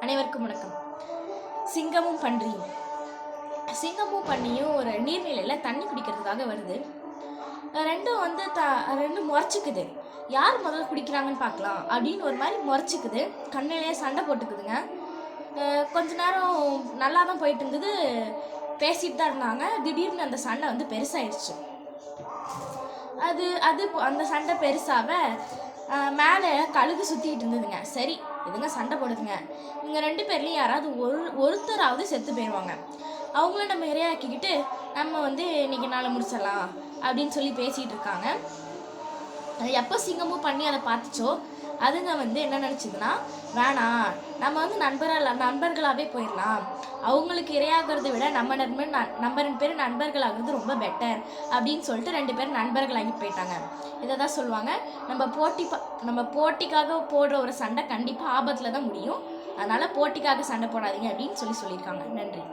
அனைவருக்கும் வணக்கம். சிங்கமும் பன்றியும். சிங்கமும் பன்னியும் ஒரு நீர்நிலையில் தண்ணி குடிக்கிறதுக்காக வருது. ரெண்டும் முறைச்சிக்குது. யார் முதல்ல குடிக்கிறாங்கன்னு பார்க்கலாம் அப்படின்னு ஒரு மாதிரி முறைச்சிக்குது. கண்ணிலேயே சண்டை போட்டுக்குதுங்க. கொஞ்ச நேரம் நல்லா தான் போயிட்டு இருந்தது, பேசிட்டு தான் இருந்தாங்க. திடீர்னு அந்த சண்டை பெருசாயிடுச்சு. அந்த சண்டை பெருசாக மேலே கழுகு சுற்றிக்கிட்டு இருந்ததுங்க. சரி, இதுங்க சண்டை போடுதுங்க. இவங்க 2 பேர்லையும் யாராவது ஒருத்தராவது செத்து போயிடுவாங்க. அவங்கள நம்ம இரையாக்கிக்கிட்டு நம்ம இன்னைக்கு நாளை முடிச்சிடலாம் அப்படின்னு சொல்லி பேசிகிட்டு இருக்காங்க. எப்போ சிங்கமும் பண்ணி அதை பார்த்துச்சோ அதுங்க என்ன நினச்சிதுன்னா, வேணாம், நம்ம நண்பர்களாகவே போயிடலாம். அவங்களுக்கு இரையாகிறத விட நம்ம 2 பேர் நண்பர்களாகிறது ரொம்ப பெட்டர் அப்படின்னு சொல்லிட்டு 2 பேரும் நண்பர்களாகி போயிட்டாங்க. இதை தான் சொல்லுவாங்க, நம்ம போட்டிக்காக போடுற ஒரு சண்டை கண்டிப்பாக ஆபத்தில் தான் முடியும். அதனால் போட்டிக்காக சண்டை போடாதீங்க அப்படின்னு சொல்லியிருக்காங்க. நன்றி.